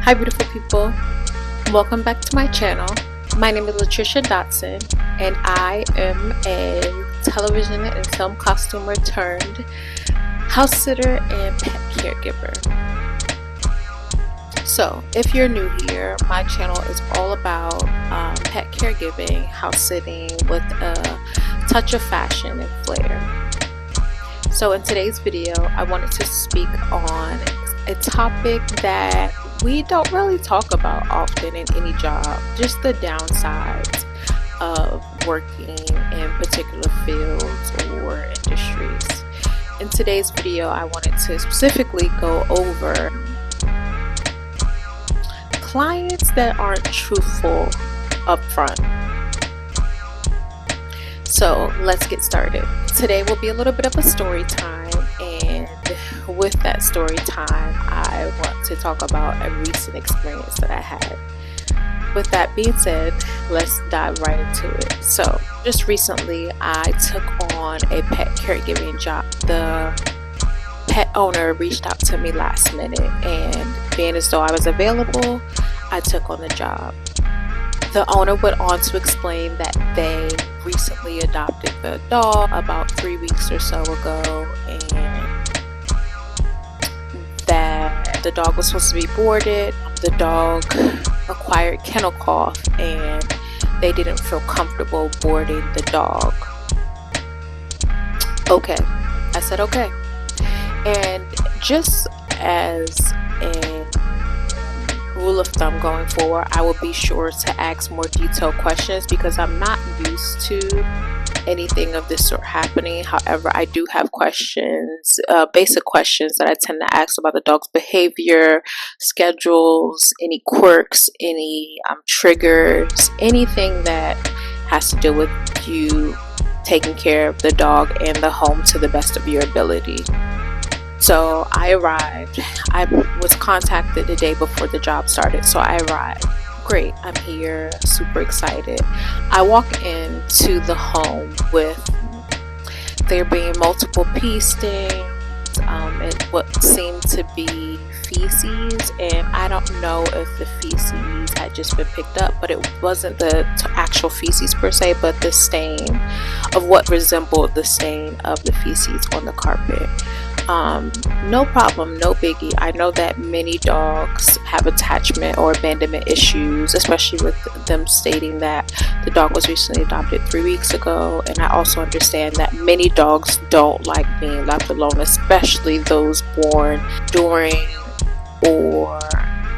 Hi beautiful people, welcome back to my channel. My name is Latricia Dotson and I am a television and film costumer turned house sitter and pet caregiver. So if you're new here, my channel is all about pet caregiving, house sitting with a touch of fashion and flair. So in today's video, I wanted to speak on a topic that we don't really talk about often in any job, just the downsides of working in particular fields or industries. In today's video, I wanted to specifically go over clients that aren't truthful up front. So let's get started. Today will be a little bit of a story time, and with that story time, I want to talk about a recent experience that I had. With that being said, let's dive right into it. So just recently, I took on a pet caregiving job. The pet owner reached out to me last minute, and being as though I was available, I took on the job. The owner went on to explain that they recently adopted the dog about 3 weeks or so ago, and that the dog was supposed to be boarded. The dog acquired kennel cough and they didn't feel comfortable boarding the dog. Okay, I said okay. And just as a rule of thumb going forward, I will be sure to ask more detailed questions because I'm not used to anything of this sort happening. However, I do have questions, basic questions that I tend to ask about the dog's behavior, schedules, any quirks, any triggers, anything that has to do with you taking care of the dog and the home to the best of your ability. So I arrived. I was contacted the day before the job started, so I arrived. Great, I'm here, super excited. I walk into the home with there being multiple pee stains and what seemed to be feces, and I don't know if the feces had just been picked up, but it wasn't the actual feces per se, but the stain of what resembled the stain of the feces on the carpet. No problem, no biggie. I know that many dogs have attachment or abandonment issues, especially with them stating that the dog was recently adopted 3 weeks ago, and I also understand that many dogs don't like being left alone, especially those born during or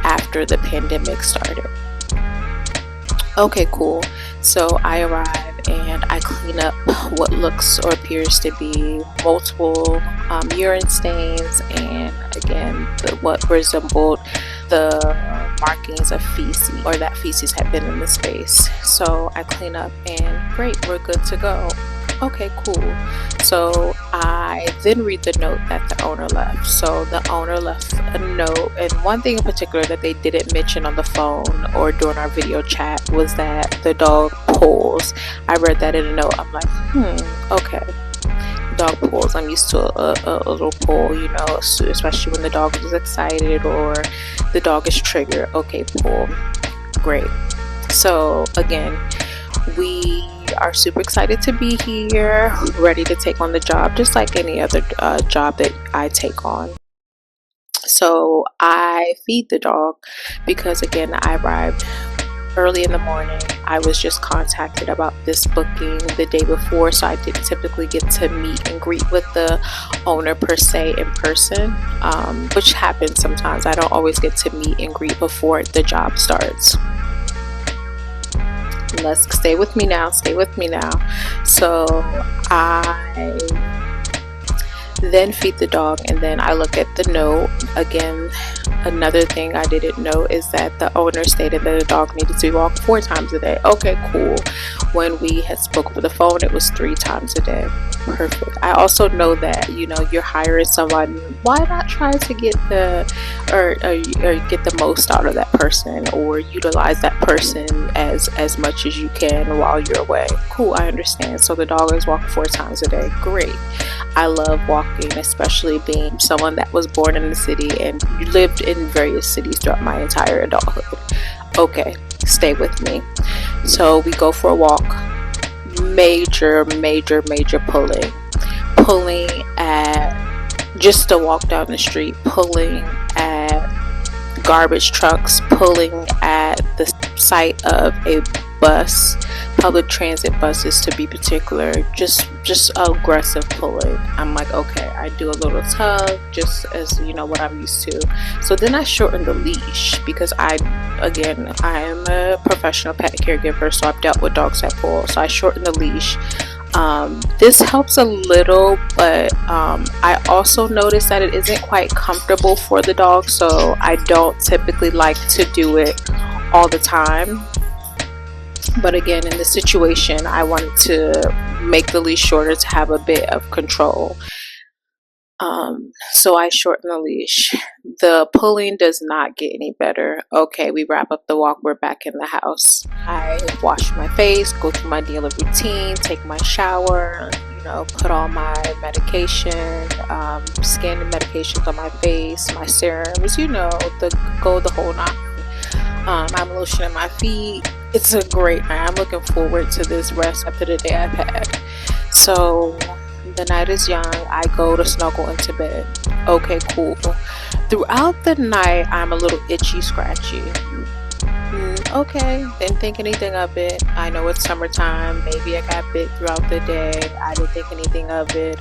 after the pandemic started. Okay, cool. So I arrive and I clean up what looks or appears to be multiple urine stains, and again what resembled the markings of feces, or that feces had been in the space. So I clean up and great, we're good to go. Okay, cool. So I then read the note that the owner left. So the owner left a note, and one thing in particular that they didn't mention on the phone or during our video chat was that the dog pulls. I read that in a note. I'm like, okay. Dog pulls. I'm used to a little pull, you know, especially when the dog is excited or the dog is triggered. Okay, pull. Great. So again, we are super excited to be here, ready to take on the job, just like any other job that I take on. So I feed the dog because, again, I arrived early in the morning. I was just contacted about this booking the day before, so I didn't typically get to meet and greet with the owner per se in person, which happens sometimes. I don't always get to meet and greet before the job starts. Let's stay with me now. So I then feed the dog, and then I look at the note. Again, another thing I didn't know is that the owner stated that the dog needed to be walked 4 times a day. Okay, cool. When we had spoke over the phone, it was 3 times a day. perfect. I also know that, you know, you're hiring somebody. Why not try to get or get the most out of that person, or utilize that person as much as you can while you're away? Cool, I understand. So the dog is walking 4 times a day. Great. I love walking, especially being someone that was born in the city and lived in various cities throughout my entire adulthood. Okay, stay with me. So we go for a walk. Major pulling at just to walk down the street, pulling at garbage trucks, pulling at the site of a bus, public transit buses to be particular, just aggressive pulling. I'm like, okay, I do a little tug, just as, you know, what I'm used to. So then I shorten the leash, because I am a professional pet caregiver, so I've dealt with dogs that pull, so I shorten the leash. This helps a little, but I also notice that it isn't quite comfortable for the dog, so I don't typically like to do it all the time. But again, in this situation, I wanted to make the leash shorter to have a bit of control. So I shorten the leash. The pulling does not get any better. Okay, we wrap up the walk. We're back in the house. I wash my face, go through my daily routine, take my shower, you know, put all my medication, scan the medications on my face, my serums, you know, the whole nine. I'm lotioning my feet. It's a great night. I'm looking forward to this rest after the day I've had. So the night is young. I go to snuggle into bed. Okay, cool. Throughout the night, I'm a little itchy, scratchy. Okay, didn't think anything of it. I know it's summertime. Maybe I got bit throughout the day. I didn't think anything of it.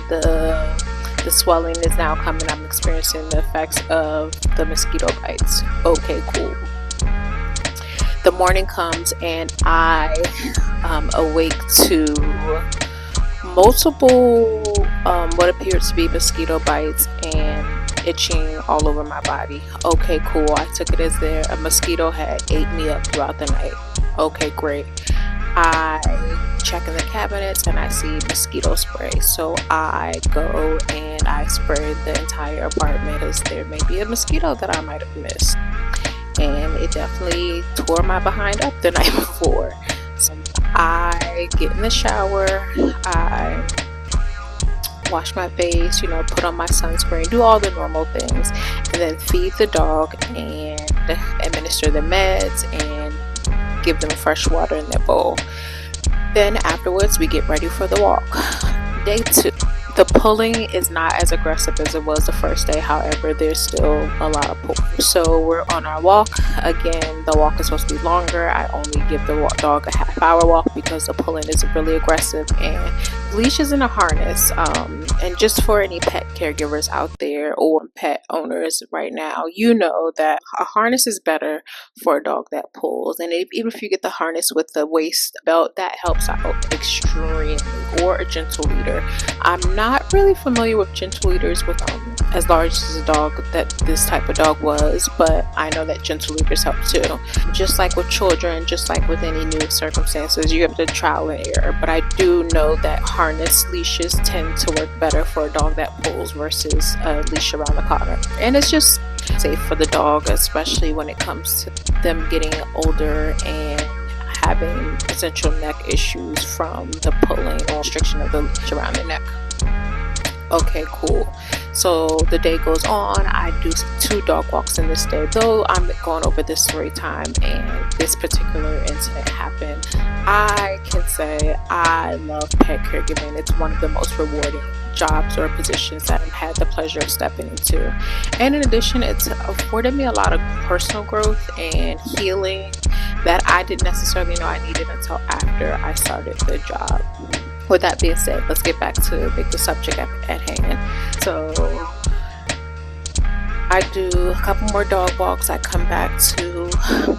The swelling is now coming. I'm experiencing the effects of the mosquito bites. Okay, cool. The morning comes and I awake to multiple what appears to be mosquito bites and itching all over my body. Okay, cool. I took it as a mosquito had ate me up throughout the night. Okay, great. I check in the cabinets and I see mosquito spray, so I go and I spray the entire apartment because there may be a mosquito that I might have missed, and it definitely tore my behind up the night before. So I get in the shower, I wash my face, you know, put on my sunscreen, do all the normal things, and then feed the dog and administer the meds and give them fresh water in their bowl. Then afterwards we get ready for the walk. Day 2. The pulling is not as aggressive as it was the first day, however there's still a lot of pull. So we're on our walk. Again, the walk is supposed to be longer. I only give the dog a half-hour walk because the pulling is really aggressive, and leash is in a harness. And just for any pet caregivers out there or pet owners right now, you know that a harness is better for a dog that pulls, and even if you get the harness with the waist belt, that helps out extremely, or a gentle leader. I'm not really familiar with gentle leaders with as large as a dog that this type of dog was, but I know that gentle leaders help too. Just like with children, just like with any new circumstances, you have to trial and error, but I do know that harness leashes tend to work better for a dog that pulls versus a leash around the collar, and it's just safe for the dog, especially when it comes to them getting older and having potential neck issues from the pulling or restriction of the leash around the neck. Okay, cool. So the day goes on. I do 2 dog walks in this day, though I'm going over this story time and this particular incident happened. I can say I love pet caregiving. It's one of the most rewarding jobs or positions that I've had the pleasure of stepping into, and in addition, it's afforded me a lot of personal growth and healing that I didn't necessarily know I needed until after I started the job. With that being said, let's get back to the subject at hand. So I do a couple more dog walks. I come back to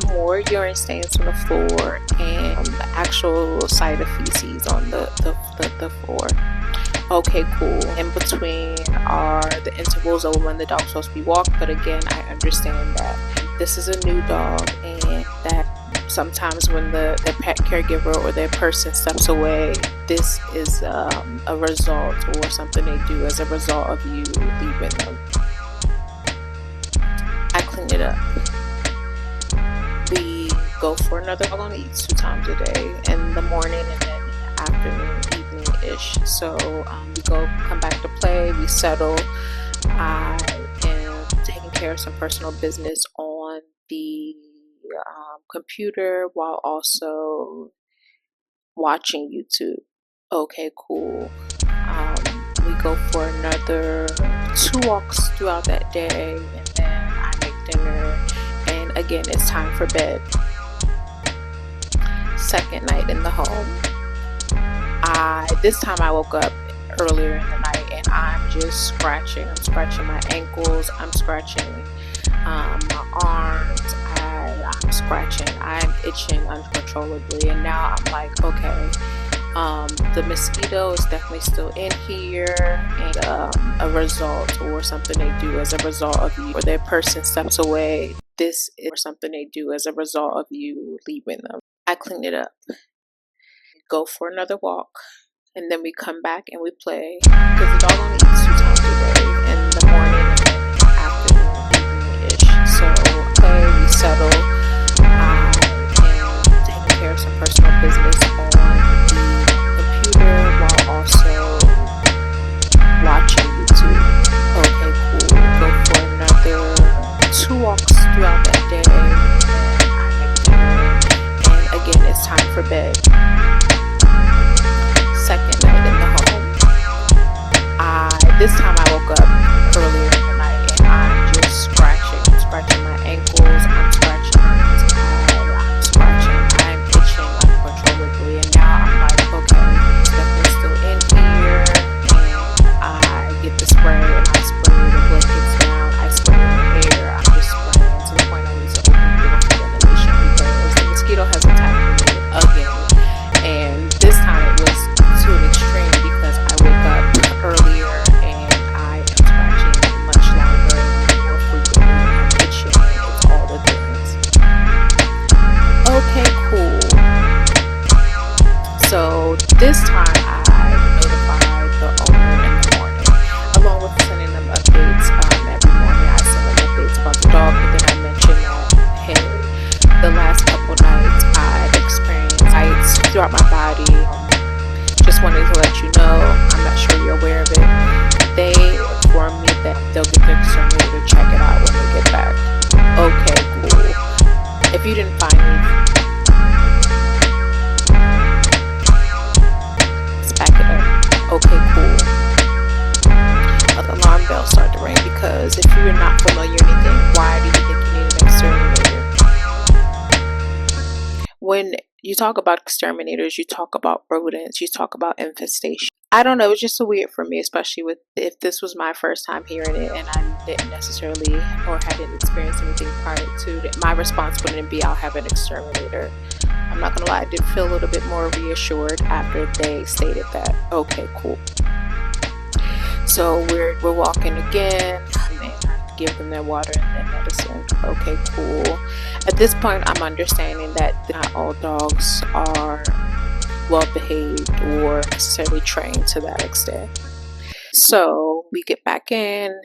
more urine stains on the floor and the actual site of feces on the floor. Okay, cool. In between are the intervals of when the dog's supposed to be walked, but again, I understand that this is a new dog and that sometimes when the pet caregiver or their person steps away, this is a result or something they do as a result of you leaving them. I clean it up. We go for another walk. Only eats 2 times a day, in the morning and then afternoon, evening-ish. So we come back to play, we settle. I am taking care of some personal business on the computer while also watching YouTube. Okay, cool. We go for another 2 walks throughout that day, and then I make dinner, and again it's time for bed. Second night in the home. This time I woke up earlier in the night and I'm just scratching. I'm scratching my ankles, I'm scratching my arms, I'm scratching, I'm itching uncontrollably, and now I'm like, okay, the mosquito is definitely still in here, and a result or something they do as a result of you or their person steps away. This is something they do as a result of you leaving them. I clean it up, go for another walk, and then we come back and we play, because the dog only eats 2 times a day, in the morning and then afternoon, evening-ish. So play, we settle. I am taking care of some personal business on the computer while also watching YouTube. Okay, cool. Go for another 2 walks throughout that day, and then I make dinner, and again it's time for bed. Second night in the home. This time I woke up earlier in the night and I'm just scratching. I'm scratching my ankles, I'm scratching, I'm itching uncontrollably, and now I'm like, okay, it's definitely still in here, and I get the spray and I spray the blankets down, I spray the air, I'm just spraying to the point I need to open the door for ventilation because the mosquito has attacked me again, and this time it was to an extreme because I wake up earlier and I am scratching much longer, more frequently, I'm itching, it's all the things. Okay, cool. So this time I notified the owner in the morning, along with sending them updates. Every morning I send them updates about the dog, but then I mentioned that, hey, the last couple nights I've experienced bites throughout my body. Just wanted to let you know, I'm not sure you're aware of it. They informed me that they'll get the exterminator to check it out when they get back. Okay, cool. If you didn't find me, let's back it up. Okay, cool. An alarm bell started to ring because if you're not familiar with anything, why do you think you need an exterminator? When you talk about exterminators, you talk about rodents, you talk about infestation. I don't know, it's just so weird for me, especially with if this was my first time hearing it and I didn't necessarily or hadn't experienced anything prior to it. My response wouldn't be, I'll have an exterminator. I'm not gonna lie, I did feel a little bit more reassured after they stated that. Okay, cool. So we're walking again, and I give them their water and their medicine. Okay, cool. At this point, I'm understanding that not all dogs are well behaved or necessarily trained to that extent. So we get back in.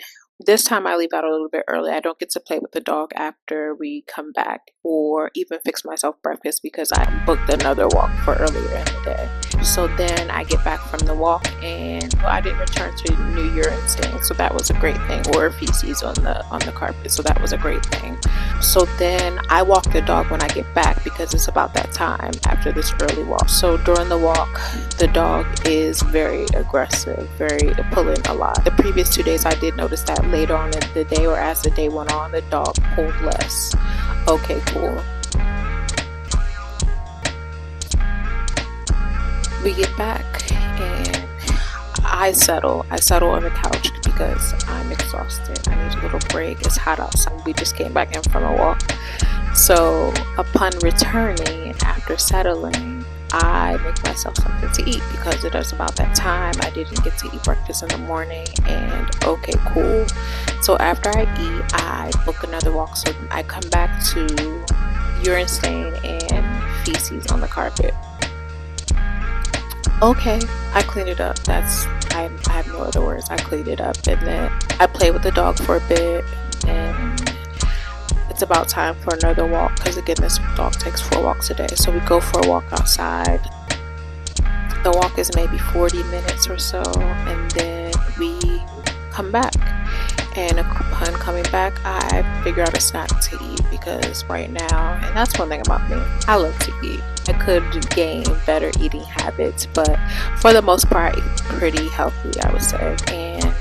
This time I leave out a little bit early. I don't get to play with the dog after we come back or even fix myself breakfast because I booked another walk for earlier in the day. So then I get back from the walk and I didn't return to new urine stain, so that was a great thing, or feces on the carpet, so that was a great thing. So then I walk the dog when I get back because it's about that time after this early walk. So during the walk, the dog is very aggressive, very pulling a lot. The previous 2 days I did notice that later on in the day or as the day went on, the dog pulled less. Okay, cool. We get back and I settle on the couch because I'm exhausted. I need a little break. It's hot outside. We just came back in from a walk. So upon returning after settling, I make myself something to eat because it is about that time. I didn't get to eat breakfast in the morning, and okay, cool. So after I eat, I book another walk. So I come back to urine stain and feces on the carpet. Okay, I cleaned it up. I have no other words. I cleaned it up, and then I played with the dog for a bit, and it's about time for another walk, because again, this dog takes 4 walks a day. So we go for a walk outside. The walk is maybe 40 minutes or so, and then we come back. And upon coming back, I figure out a snack to eat, because right now, and that's one thing about me, I love to eat. I could gain better eating habits, but for the most part, I eat pretty healthy, I would say. And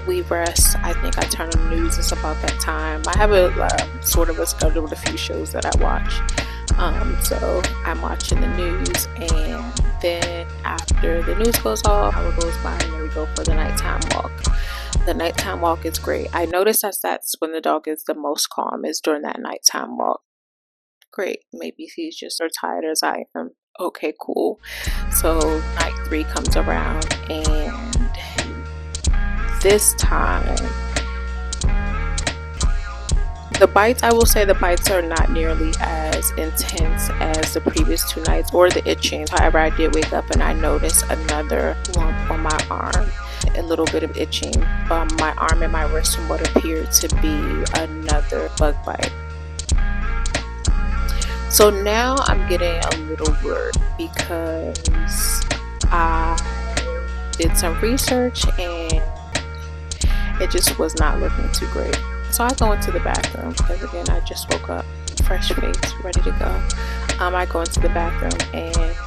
we rest. I think I turn on the news. It's about that time. I have a sort of a schedule with a few shows that I watch. So I'm watching the news, and then after the news goes off, hour goes by, and then we go for the nighttime walk. The nighttime walk is great. I notice that's when the dog is the most calm, is during that nighttime walk. Great. Maybe he's just as tired as I am. Okay, cool. So night 3 comes around, and this time the bites, I will say the bites are not nearly as intense as the previous 2 nights, or the itching. However, I did wake up and I noticed another lump on my arm, a little bit of itching on my arm and my wrist from what appeared to be another bug bite. So now I'm getting a little worried, because I did some research and it just was not looking too great. So I go into the bathroom, because again, I just woke up, fresh face, ready to go. I go into the bathroom and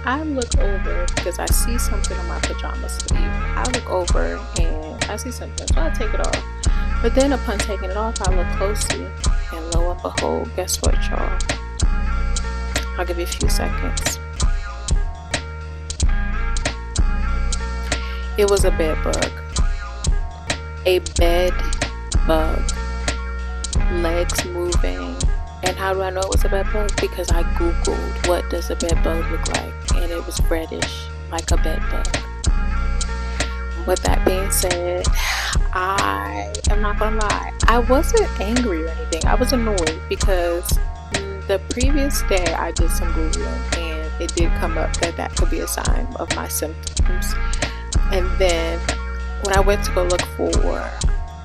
I look over, because I see something on my pajama sleeve. I look over and I see something, so I take it off. But then upon taking it off, I look closely, and lo and behold, guess what, y'all? I'll give you a few seconds. It was a bed bug. A bed bug. Legs moving. And how do I know it was a bed bug? Because I googled, what does a bed bug look like? And it was reddish, like a bed bug. With that being said, I am not gonna lie, I wasn't angry or anything. I was annoyed, because the previous day I did some googling, and it did come up that could be a sign of my symptoms. And then when I went to go look for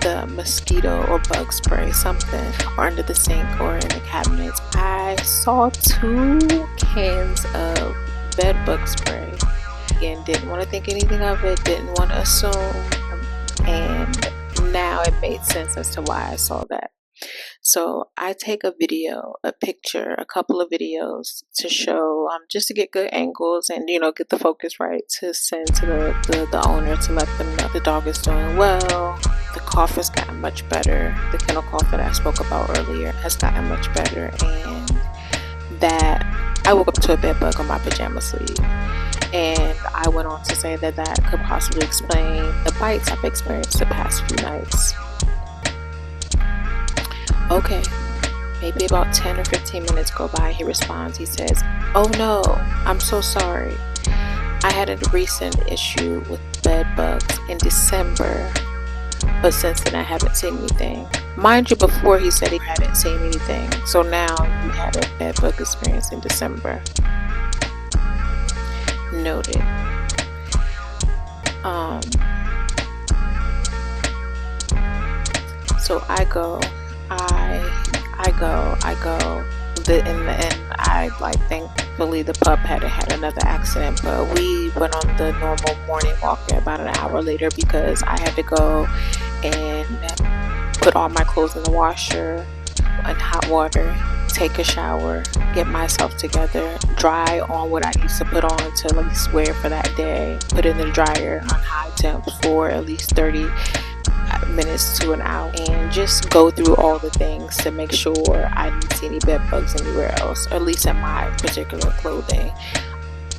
the mosquito or bug spray, something, or under the sink or in the cabinets, I saw 2 cans of bed bug spray. Again, didn't want to think anything of it, didn't want to assume, and now it made sense as to why I saw that. So I take a video, a picture, a couple of videos to show, just to get good angles and, get the focus right, to send to the owner to let them know the dog is doing well. The cough has gotten much better. The kennel cough that I spoke about earlier has gotten much better, and that I woke up to a bed bug on my pajama sleeve. And I went on to say that could possibly explain the bites I've experienced the past few nights. Okay, maybe about 10 or 15 minutes go by, he responds. He says, "Oh no, I'm so sorry. I had a recent issue with bed bugs in December, but since then I haven't seen anything." Mind you, before he said he hadn't seen anything, so now you had a bed bug experience in December. Noted. So I go. In the end, I thankfully the pup hadn't had another accident, but we went on the normal morning walk about an hour later, because I had to go and put all my clothes in the washer in hot water, take a shower, get myself together, dry on what I need to put on to at least wear for that day, put it in the dryer on high temps for at least 30 minutes to an hour, and just go through all the things to make sure I didn't see any bed bugs anywhere else, or at least in my particular clothing.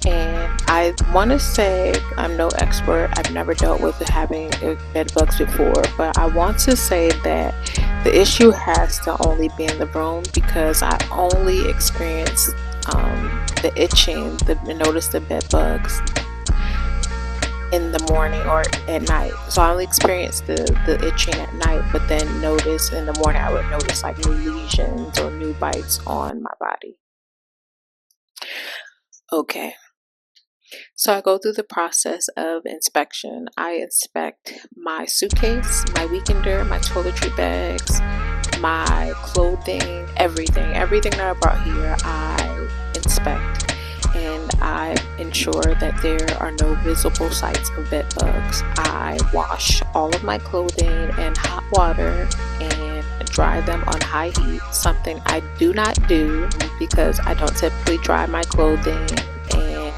And I want to say, I'm no expert, I've never dealt with having bed bugs before, but I want to say that the issue has to only be in the room, because I only experienced the itching, noticed the bed bugs in in the morning or at night. So I only experienced the itching at night, but then notice in the morning I would notice like new lesions or new bites on my body. Okay. So I go through the process of inspection. I inspect my suitcase, my weekender, my toiletry bags, my clothing, everything that I brought here, I inspect. And I ensure that there are no visible sites of bed bugs. I wash all of my clothing in hot water and dry them on high heat, something I do not do because I don't typically dry my clothing, and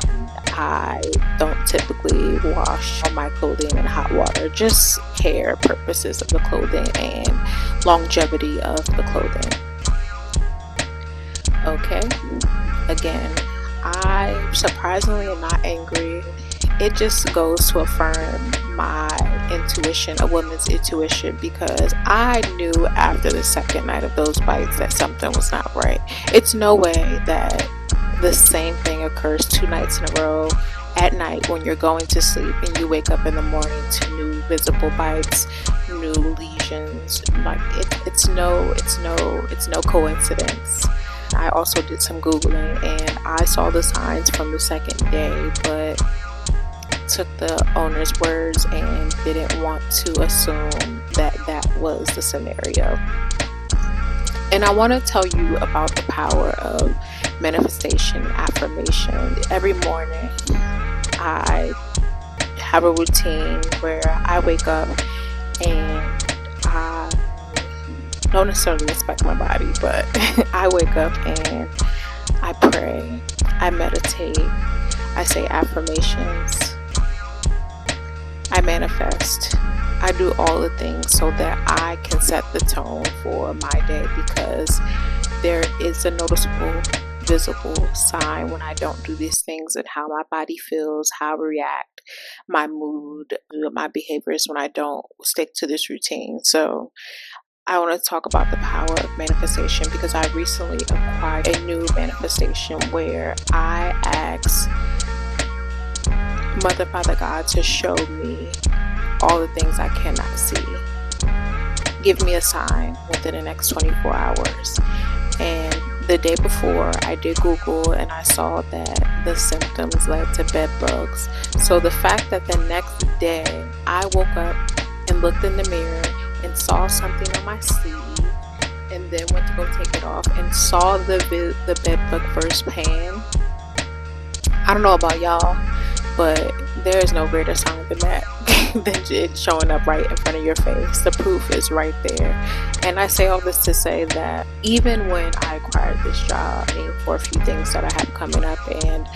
I don't typically wash all my clothing in hot water, just care purposes of the clothing and longevity of the clothing. Okay, again, I surprisingly am not angry. It just goes to affirm my intuition, a woman's intuition, because I knew after the second night of those bites that something was not right. It's no way that the same thing occurs 2 nights in a row at night when you're going to sleep and you wake up in the morning to new visible bites, new lesions. Like it's no coincidence. I also did some Googling and I saw the signs from the second day, but took the owner's words and didn't want to assume that that was the scenario. And I want to tell you about the power of manifestation, affirmation. Every morning I have a routine where I wake up and I don't necessarily inspect my body, but I wake up and I pray, I meditate, I say affirmations, I manifest. I do all the things so that I can set the tone for my day, because there is a noticeable, visible sign when I don't do these things and how my body feels, how I react, my mood, my behaviors when I don't stick to this routine. So I want to talk about the power of manifestation, because I recently acquired a new manifestation where I asked Mother, Father, God to show me all the things I cannot see. Give me a sign within the next 24 hours. And the day before, I did Google and I saw that the symptoms led to bed bugs. So the fact that the next day I woke up and looked in the mirror and saw something on my sleeve, and then went to go take it off and saw the bed bug first pan. I don't know about y'all, but there is no greater sign than that than it showing up right in front of your face. The proof is right there. And I say all this to say that even when I acquired this job, for a few things that I have coming up, and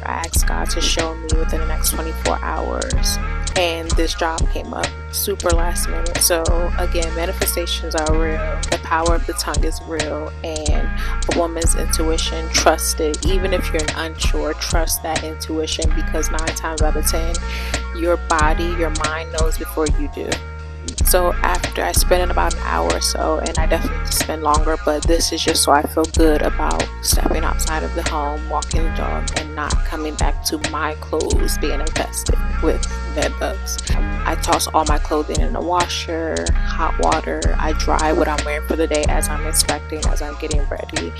I asked God to show me within the next 24 hours, and this job came up super last minute. So again, manifestations are real. The power of the tongue is real, and a woman's intuition, trust it. Even if you're unsure, trust that intuition, because 9 times out of 10 your body, your mind knows before you do. So after I spent about an hour or so, and I definitely spend longer, but this is just so I feel good about stepping outside of the home, walking the dog, and not coming back to my clothes being infested with bed bugs. I toss all my clothing in the washer, hot water. I dry what I'm wearing for the day as I'm inspecting, as I'm getting ready.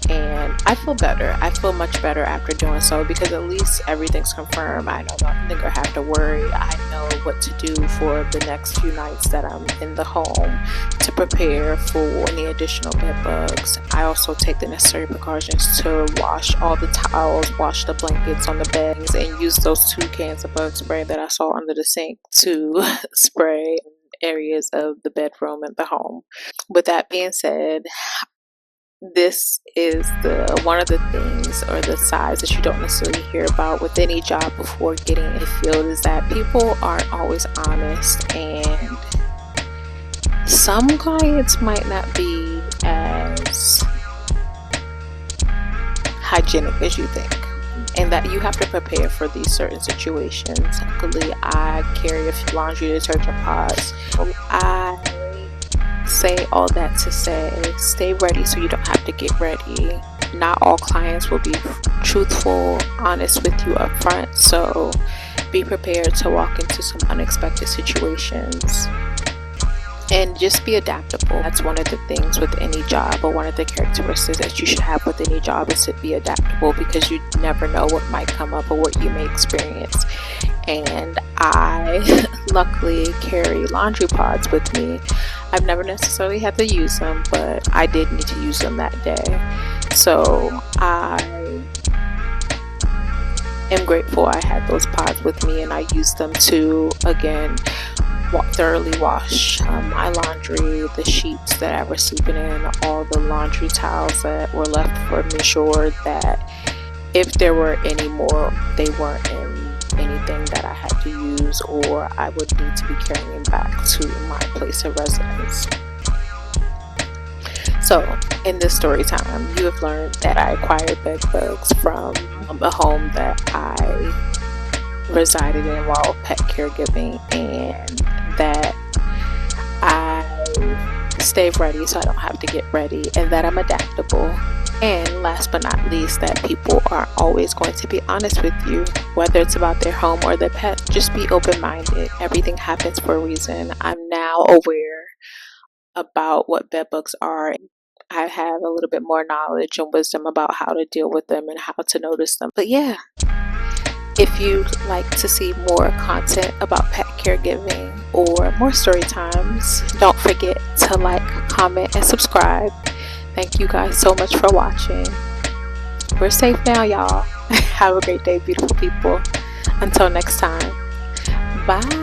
And I feel better. I feel much better after doing so, because at least everything's confirmed. I no longer have to worry. I know what to do for the next few nights that I'm in the home to prepare for any additional bed bugs. I also take the necessary precautions to wash all the towels, wash the blankets on the beds, and use those 2 cans of bug spray that I saw under the sink to spray areas of the bedroom and the home. With that being said, this is one of the things, or the sides that you don't necessarily hear about with any job before getting in the field, is that people aren't always honest, and some clients might not be as hygienic as you think, and that you have to prepare for these certain situations. Luckily, I carry a few laundry detergent pods. I say all that to say, stay ready so you don't have to get ready. not all clients will be truthful, honest with you up front, so be prepared to walk into some unexpected situations. And just be adaptable. That's one of the things with any job, or one of the characteristics that you should have with any job, is to be adaptable, because you never know what might come up or what you may experience. And I luckily carry laundry pods with me. I've never necessarily had to use them, but I did need to use them that day. So I am grateful I had those pods with me, and I used them to, again, thoroughly wash my laundry, the sheets that I was sleeping in, all the laundry towels that were left for me, sure that if there were any more, they weren't in anything that I had to use or I would need to be carrying back to my place of residence. So in this story time, you have learned that I acquired bed bugs from a home that I resided in while pet caregiving, and that I stay ready so I don't have to get ready, and that I'm adaptable. And last but not least, that people aren't always going to be honest with you, whether it's about their home or their pet. Just be open-minded. Everything happens for a reason. I'm now aware about what bed bugs are. I have a little bit more knowledge and wisdom about how to deal with them and how to notice them. But yeah, if you'd like to see more content about pet caregiving or more story times, don't forget to like, comment, and subscribe. Thank you guys so much for watching. We're safe now, y'all. Have a great day, beautiful people. Until next time. Bye.